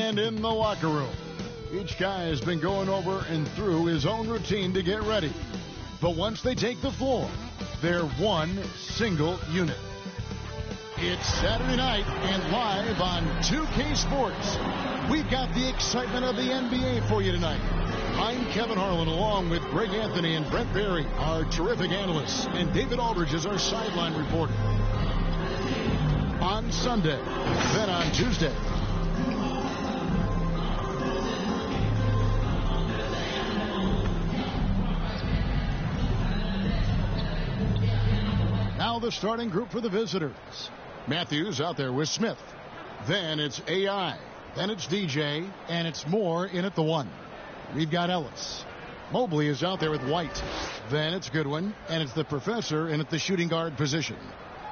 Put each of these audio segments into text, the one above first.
And in the locker room, each guy has been going over and through his own routine to get ready. But once they take the floor, they're one single unit. It's Saturday night and live on 2K Sports. We've got the excitement of the NBA for you tonight. I'm Kevin Harlan along with Greg Anthony and Brent Berry, our terrific analysts, and David Aldridge is our sideline reporter. On Sunday, then on Tuesday. Now the starting group for the visitors. Matthews out there with Smith. Then it's AI. Then it's DJ. And it's Moore in at the 1. We've got Ellis. Mobley is out there with White. Then it's Goodwin. And it's the professor in at the shooting guard position.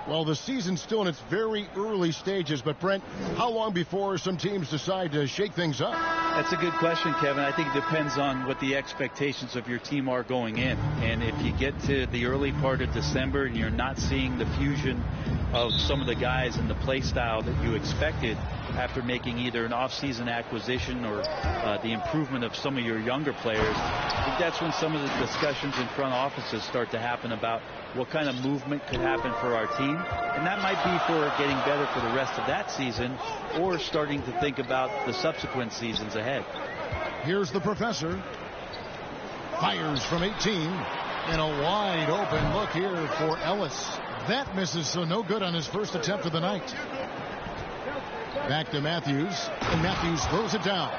Well, the season's still in its very early stages. But, Brent, how long before some teams decide to shake things up? That's a good question, Kevin. I think it depends on what the expectations of your team are going in. And if you get to the early part of December and you're not seeing the fusion of some of the guys and the play style that you expected after making either an off-season acquisition or the improvement of some of your younger players, I think that's when some of the discussions in front offices start to happen about what kind of movement could happen for our team. And that might be for getting better for the rest of that season or starting to think about the subsequent seasons ahead. Here's the professor. Fires from 18. And a wide open look here for Ellis. That misses, so no good on his first attempt of the night. Back to Matthews. And Matthews throws it down.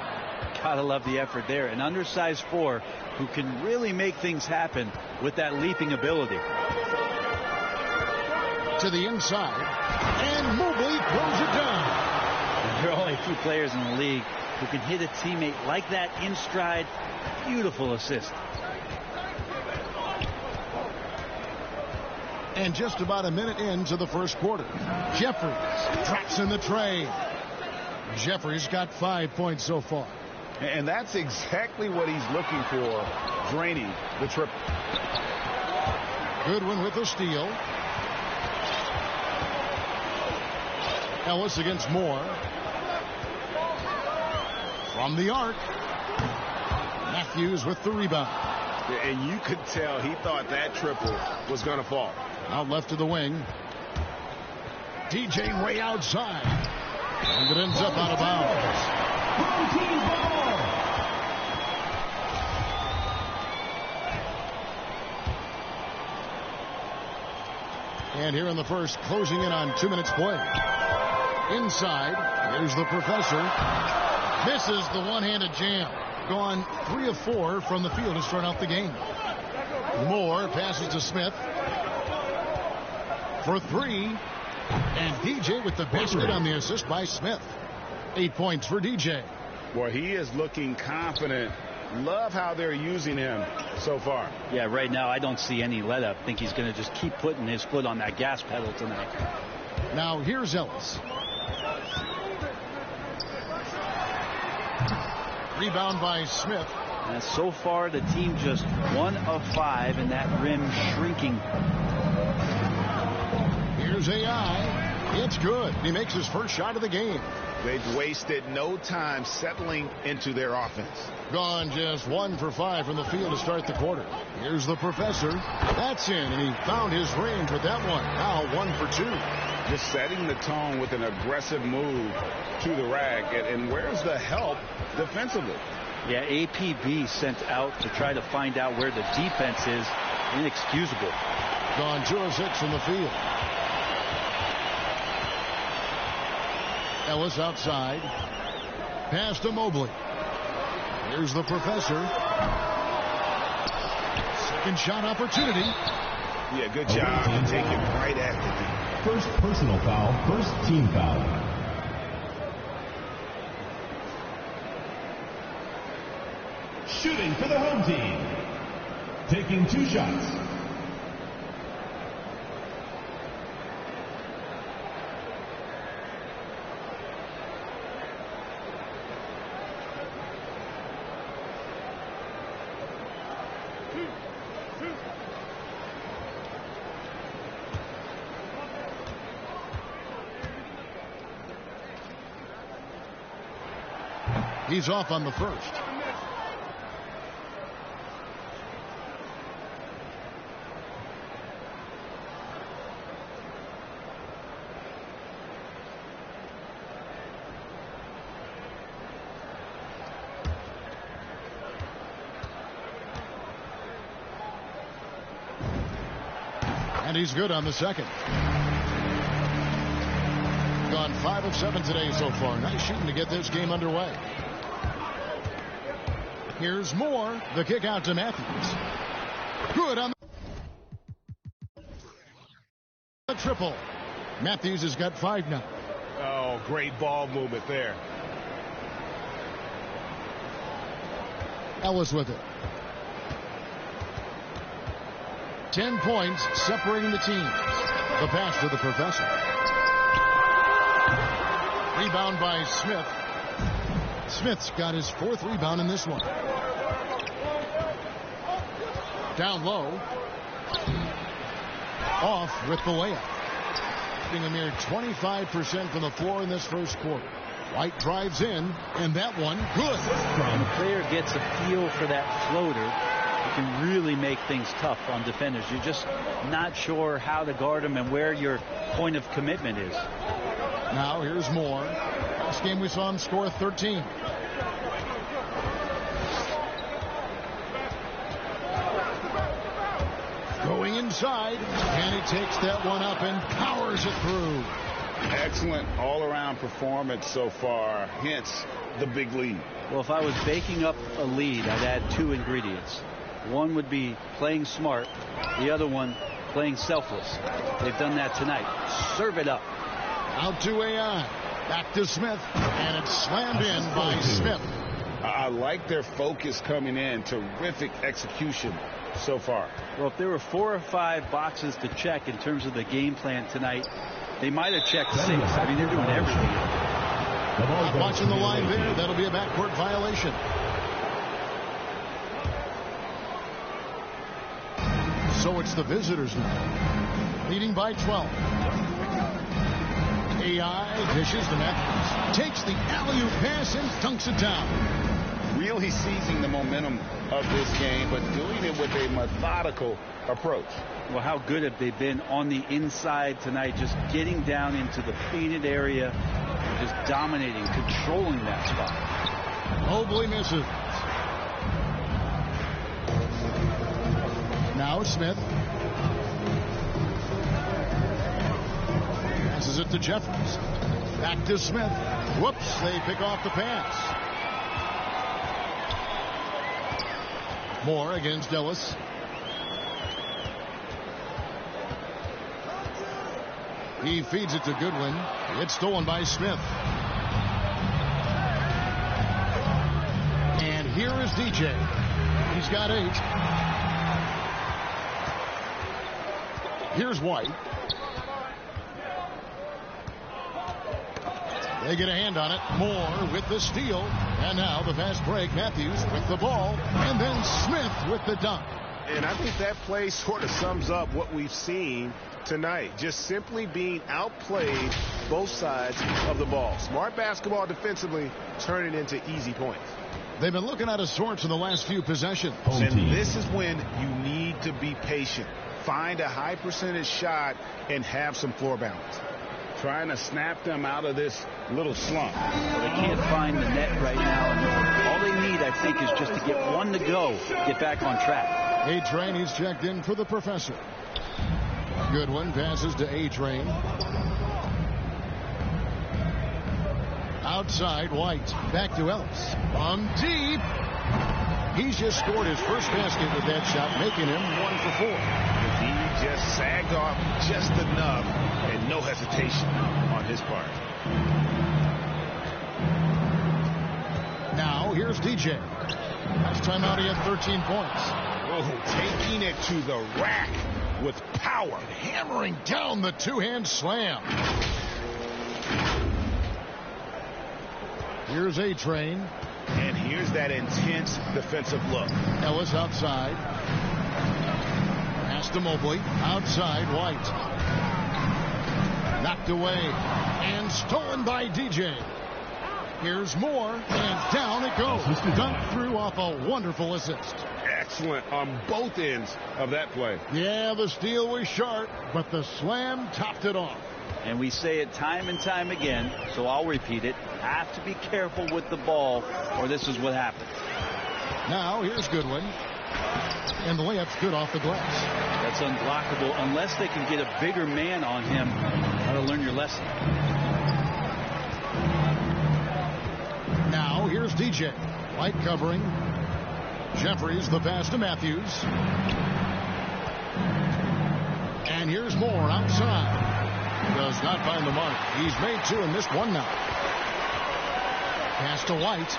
Gotta love the effort there. An undersized 4 who can really make things happen with that leaping ability. To the inside. And Mobley throws it down. There are only a few players in the league who can hit a teammate like that in stride. Beautiful assist. And just about a minute into the first quarter, Jeffries drops in the tray. Jeffries got 5 points so far. And that's exactly what he's looking for, draining the triple. Goodwin with the steal. Ellis against Moore. From the arc. Matthews with the rebound. And you could tell he thought that triple was going to fall. Out left to the wing. DJ way outside. And it ends up out of bounds. And here in the first, closing in on 2 minutes play. Inside, here's the professor. Misses the one-handed jam. Gone 3 of 4 from the field to start out the game. Moore passes to Smith. For 3. And DJ with the basket on the assist by Smith. 8 points for DJ. Well, he is looking confident. Love how they're using him so far. Yeah, right now I don't see any let up. I think he's going to just keep putting his foot on that gas pedal tonight. Now here's Ellis. Rebound by Smith. And so far the team just 1 of 5 and that rim shrinking. Here's AI. It's good. He makes his first shot of the game. They've wasted no time settling into their offense. Gone just 1 for 5 from the field to start the quarter. Here's the professor. That's in, and he found his range with that one. Now 1 for 2. Just setting the tone with an aggressive move to the rack. And where's the help defensively? Yeah, APB sent out to try to find out where the defense is. Inexcusable. Gone 2 of 6 from the field. Ellis outside. Pass to Mobley. Here's the professor. Second shot opportunity. Yeah, good job. Take it right after him. First personal foul, first team foul. Shooting for the home team. Taking 2 shots. He's off on the first. And he's good on the second. Gone 5 of 7 today so far. Nice shooting to get this game underway. Here's Moore. The kick out to Matthews. Good on the triple. Matthews has got 5 now. Oh, great ball movement there. Ellis with it. 10 points separating the teams. The pass to the professor. Rebound by Smith. Smith's got his 4th rebound in this one. Down low. Off with the layup. Getting a mere 25% from the floor in this first quarter. White drives in, and that one good. When a player gets a feel for that floater, can really make things tough on defenders. You're just not sure how to guard them and where your point of commitment is. Now here's Moore. Last game we saw him score 13. Going inside, and he takes that one up and powers it through. Excellent all-around performance so far, hence the big lead. Well, if I was baking up a lead, I'd add 2 ingredients. One would be playing smart. The other one, playing selfless. They've done that tonight. Serve it up. Out to AI. Back to Smith. And it's slammed in by Smith. I like their focus coming in. Terrific execution so far. Well, if there were 4 or 5 boxes to check in terms of the game plan tonight, they might have checked 6. I mean, they're doing everything. Watching the line there. That'll be a backcourt violation. So it's the visitors now, leading by 12. AI dishes to Matthews. Takes the alley-oop pass and dunks it down. Really seizing the momentum of this game, but doing it with a methodical approach. Well, how good have they been on the inside tonight, just getting down into the painted area, just dominating, controlling that spot. Mobley misses. Now Smith. Passes it to Jeffries. Back to Smith. Whoops, they pick off the pass. Moore against Ellis. He feeds it to Goodwin. It's stolen by Smith. And here is DJ. He's got 8. Here's White. They get a hand on it. Moore with the steal. And now the fast break. Matthews with the ball. And then Smith with the dunk. And I think that play sort of sums up what we've seen tonight. Just simply being outplayed both sides of the ball. Smart basketball defensively, turning into easy points. They've been looking out of sorts in the last few possessions. And this is when you need to be patient. Find a high percentage shot and have some floor balance. Trying to snap them out of this little slump. Well, they can't find the net right now. All they need, I think, is just to get one to go, get back on track. A-Train, he's checked in for the professor. Goodwin passes to A-Train. Outside, White. Back to Ellis. From deep. He's just scored his first basket with that shot, making him 1 for 4. He just sagged off just enough, and no hesitation on his part. Now, here's DJ. Last time out, he had 13 points. Oh, taking it to the rack with power. Hammering down the two-hand slam. Here's A-Train. And here's that intense defensive look. Ellis outside. Pass to Mobley. Outside, White. Knocked away. And stolen by DJ. Here's Moore, and down it goes. Dunked through off a wonderful assist. Excellent on both ends of that play. Yeah, the steal was sharp, but the slam topped it off. And we say it time and time again, so I'll repeat it. Have to be careful with the ball, or this is what happens. Now, here's Goodwin. And the layup's good off the glass. That's unblockable unless they can get a bigger man on him. How to learn your lesson. Now, here's DJ. White covering. Jeffries, the pass to Matthews. And here's Moore outside. Does not find the mark. He's made two and missed one now. Pass to White.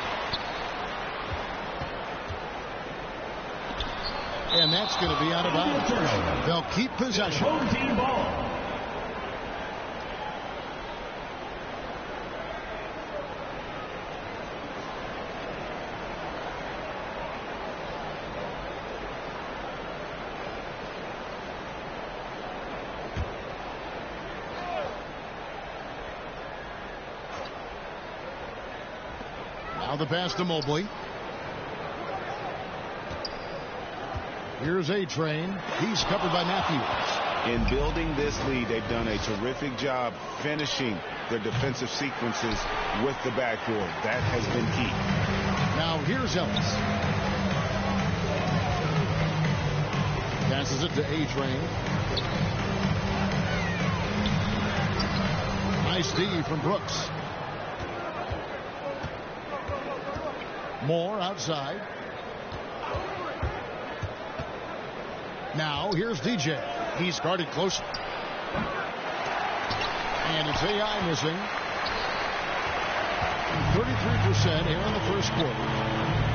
And that's going to be out of bounds. They'll keep possession. Home team ball. Now the pass to Mobley. Here's A-Train. He's covered by Matthews. In building this lead, they've done a terrific job finishing their defensive sequences with the backboard. That has been key. Now here's Ellis. Passes it to A-Train. Nice D from Brooks. Moore outside. Now, here's DJ. He's guarded closely. And it's AI missing. 33% here in the first quarter.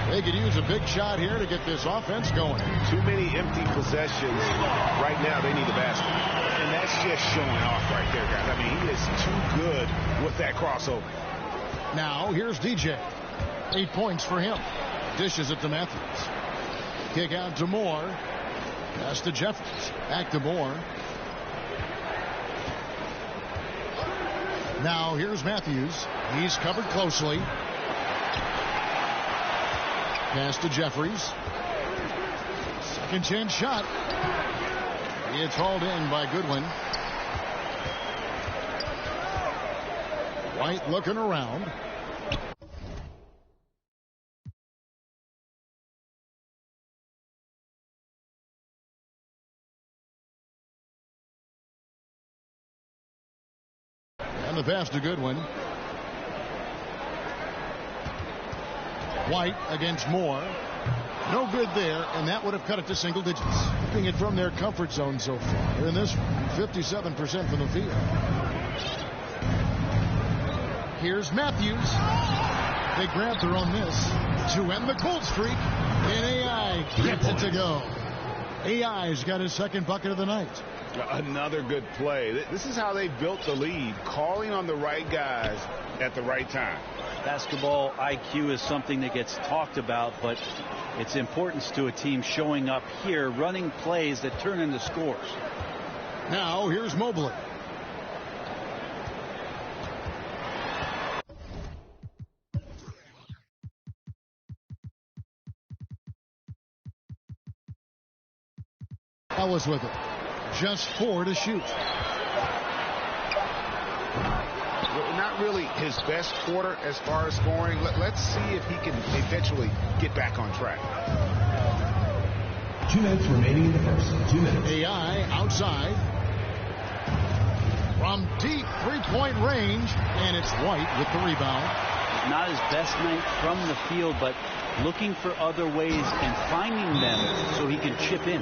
They could use a big shot here to get this offense going. Too many empty possessions. Right now, they need the basket. And that's just showing off right there, guys. I mean, he is too good with that crossover. Now, here's DJ. 8 points for him. Dishes it to Matthews. Kick out to Moore. Pass to Jeffries. Back to Moore. Now here's Matthews. He's covered closely. Pass to Jeffries. Second chance shot. It's hauled in by Goodwin. White looking around. And the pass to Goodwin. White against Moore. No good there, and that would have cut it to single digits. Keeping it from their comfort zone so far. In this one, 57% from the field. Here's Matthews. They grabbed her on this to end the cold streak, and AI gets it to go. AI's got his second bucket of the night. Another good play. This is how they built the lead, calling on the right guys at the right time. Basketball IQ is something that gets talked about, but its importance to a team showing up here, running plays that turn into scores. Now here's Mobley. Ellis with it. Just 4 to shoot. Not really his best quarter as far as scoring. Let's see if he can eventually get back on track. 2 minutes remaining in the first. 2 minutes. AI outside. From deep three-point range, and it's White with the rebound. Not his best night from the field, but looking for other ways and finding them so he can chip in.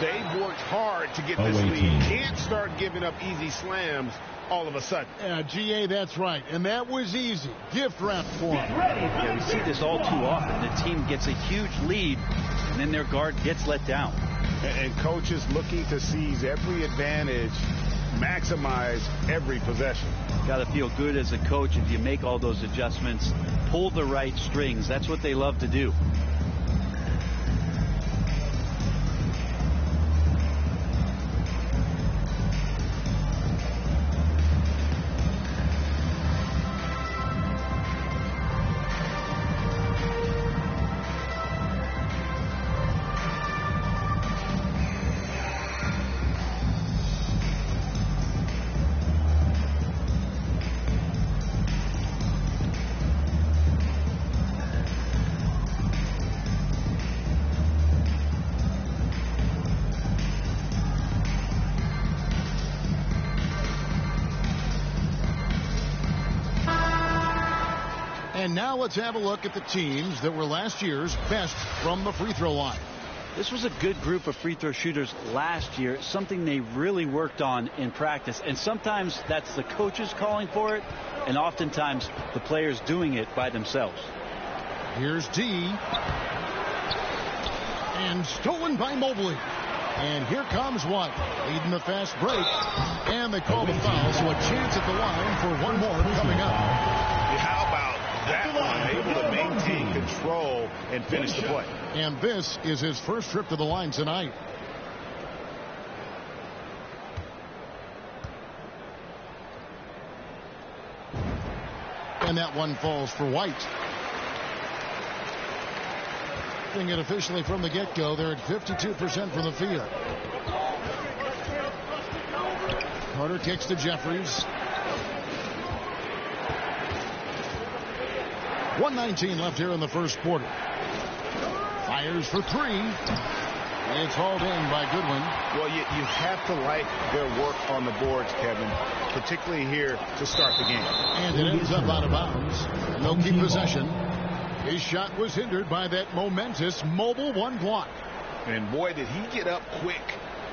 They've worked hard to get this lead. Can't start giving up easy slams all of a sudden. Yeah, GA, that's right. And that was easy. Gift wrap for him. Yeah, we see this all too often. The team gets a huge lead, and then their guard gets let down. And coaches looking to seize every advantage, maximize every possession. Got to feel good as a coach if you make all those adjustments, pull the right strings. That's what they love to do. And now let's have a look at the teams that were last year's best from the free throw line. This was a good group of free throw shooters last year, something they really worked on in practice. And sometimes that's the coaches calling for it, and oftentimes the players doing it by themselves. Here's D. And stolen by Mobley. And here comes White, leading the fast break. And they call the foul, so a chance at the line for one more coming up. How about that one? Able to maintain control and finish the play. And this is his first trip to the line tonight. And that one falls for White. Doing it officially from the get-go. They're at 52% from the field. Carter kicks to Jeffries. 1:19 left here in the first quarter. Fires for three. It's hauled in by Goodwin. Well, you have to like their work on the boards, Kevin, particularly here to start the game. And it ends up out of bounds. They'll keep possession. His shot was hindered by that momentous mobile one block. And boy, did he get up quick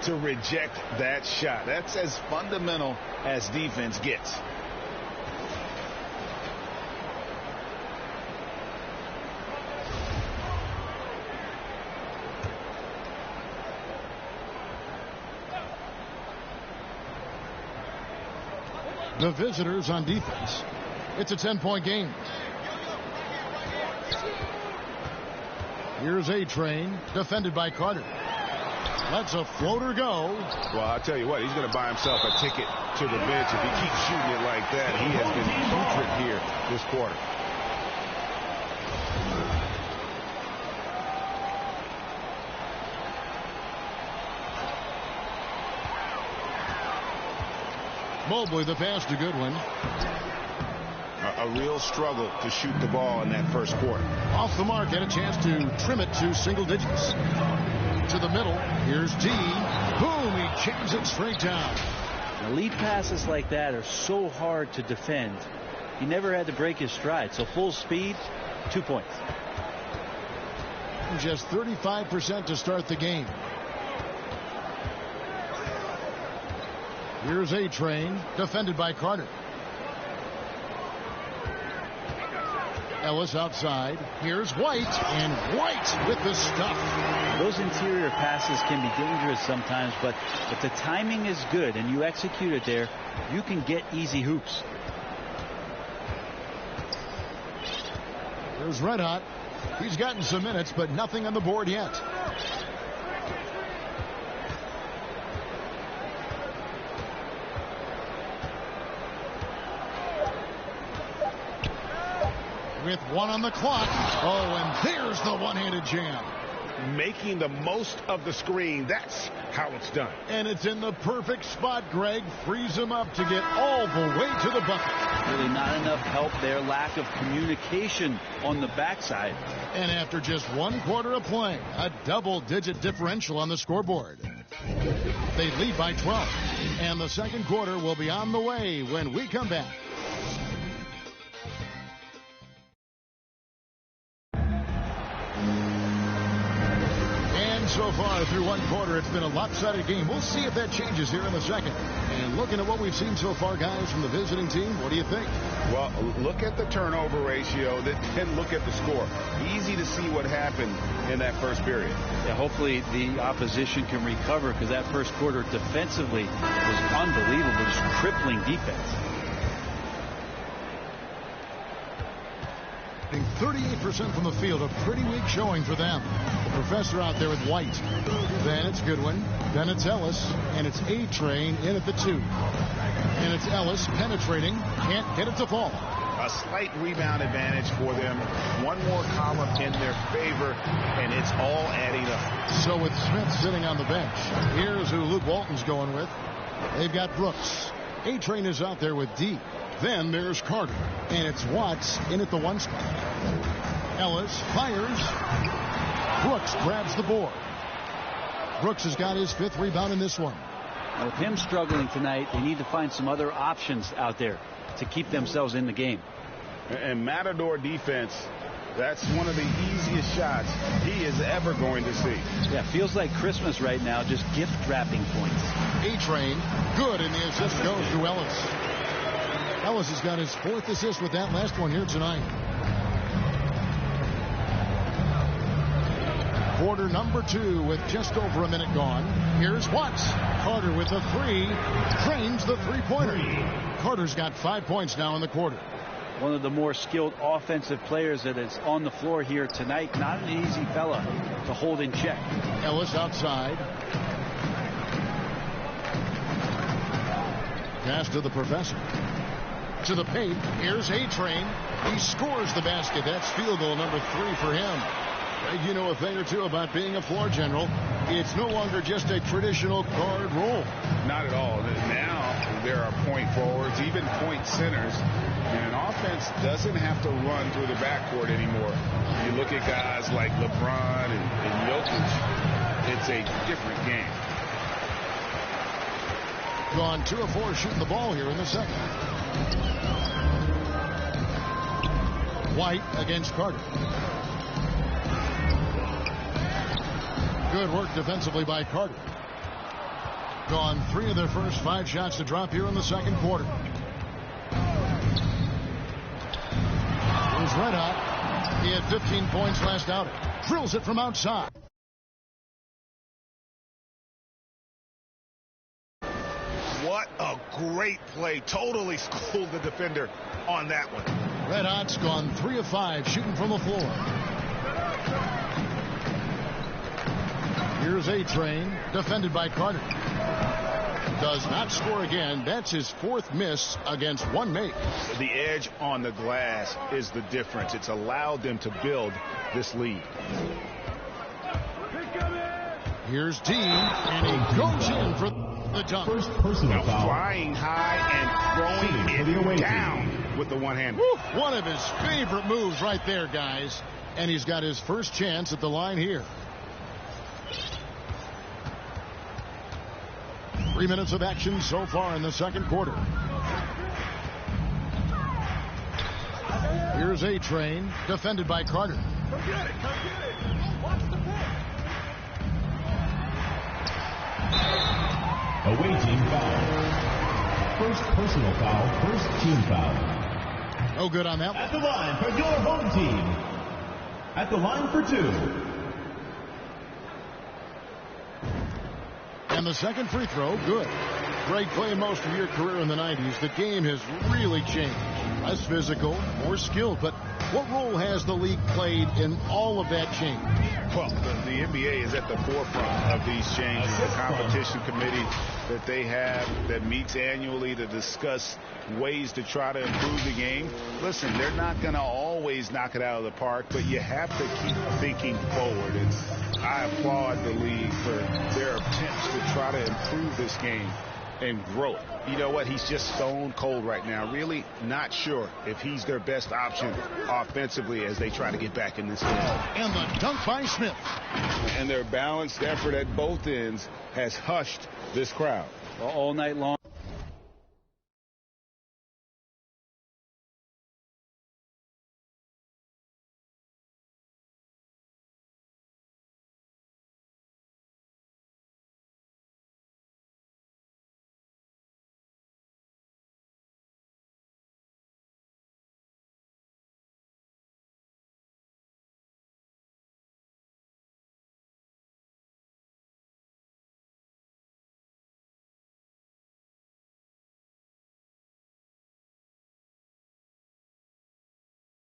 to reject that shot. That's as fundamental as defense gets. The visitors on defense. It's a 10-point game. Here's A-Train, defended by Carter. Lets a floater go. Well, I'll tell you what, he's going to buy himself a ticket to the bench. If he keeps shooting it like that, he has been putrid here this quarter. Mobley, the pass to Goodwin. A real struggle to shoot the ball in that first quarter. Off the mark, had a chance to trim it to single digits. To the middle, here's D. Boom, he jams it straight down. Now, lead passes like that are so hard to defend. He never had to break his stride, so full speed, 2 points. Just 35% to start the game. Here's A-Train, defended by Carter. Ellis outside. Here's White, and White with the stuff. Those interior passes can be dangerous sometimes, but if the timing is good and you execute it there, you can get easy hoops. Here's Red Hot. He's gotten some minutes, but nothing on the board yet. With one on the clock. Oh, and there's the one-handed jam. Making the most of the screen. That's how it's done. And it's in the perfect spot, Greg. Frees him up to get all the way to the bucket. Really not enough help there. Lack of communication on the backside. And after just 1 quarter of play, a double-digit differential on the scoreboard. They lead by 12. And the second quarter will be on the way when we come back. So far through 1 quarter, it's been a lopsided game. We'll see if that changes here in the second. And looking at what we've seen so far, guys, from the visiting team, what do you think? Well, look at the turnover ratio, then look at the score. Easy to see what happened in that first period. Yeah, hopefully the opposition can recover, because that first quarter defensively was unbelievable, just crippling defense. 38% from the field, a pretty weak showing for them. The professor out there with White. Then it's Goodwin. Then it's Ellis. And it's A-Train in at the 2. And it's Ellis penetrating. Can't get it to fall. A slight rebound advantage for them. One more column in their favor, and it's all adding up. So with Smith sitting on the bench, here's who Luke Walton's going with. They've got Brooks. A-Train is out there with D. Then there's Carter. And it's Watts in at the 1 spot. Ellis fires. Brooks grabs the board. Brooks has got his 5th rebound in this one. Now, with him struggling tonight, they need to find some other options out there to keep themselves in the game. And Matador defense, that's one of the easiest shots he is ever going to see. Yeah, feels like Christmas right now, just gift wrapping points. A-Train, good, and the assist goes to Ellis. Ellis has got his 4th assist with that last one here tonight. Quarter number 2 with just over a minute gone. Here's Watts. Carter with the 3. Drains the three-pointer. Carter's got 5 points now in the quarter. One of the more skilled offensive players that is on the floor here tonight. Not an easy fella to hold in check. Ellis outside. Pass to the professor. To the paint. Here's A-Train. He scores the basket. That's field goal number 3 for him. You know a thing or two about being a floor general. It's no longer just a traditional guard role. Not at all. Now there are point forwards, even point centers, and an offense doesn't have to run through the backcourt anymore. You look at guys like LeBron and Jokic, it's a different game. Gone 2 of 4 shooting the ball here in the second. White against Carter. Good work defensively by Carter. Gone 3 of their first 5 shots to drop here in the second quarter. Here's Red Hot. He had 15 points last outing. Drills it from outside. What a great play. Totally schooled the defender on that one. Red Hot's gone 3 of 5 shooting from the floor. Here's A-Train, defended by Carter. Does not score again. That's his 4th miss against 1 make. The edge on the glass is the difference. It's allowed them to build this lead. Here's Dean, and he goes in for the dunk. First personal foul. Flying high and throwing it down with the one-hand. One of his favorite moves right there, guys. And he's got his first chance at the line here. 3 minutes of action so far in the second quarter. Here's A-Train, defended by Carter. Come get it. Watch the pick. Away team foul. First personal foul, first team foul. No good on that one. At the line for your home team. At the line for 2. And the second free throw, good. Greg, playing most of your career in the 90s, the game has really changed. Less physical, more skilled, but what role has the league played in all of that change? Well, the NBA is at the forefront of these changes. The competition committee that they have that meets annually to discuss ways to try to improve the game. Listen, they're not going to always knock it out of the park, but you have to keep thinking forward. And I applaud the league for their attempts to try to improve this game and grow it. You know what? He's just stone cold right now. Really not sure if he's their best option offensively as they try to get back in this game. And the dunk by Smith. And their balanced effort at both ends has hushed this crowd. All night long.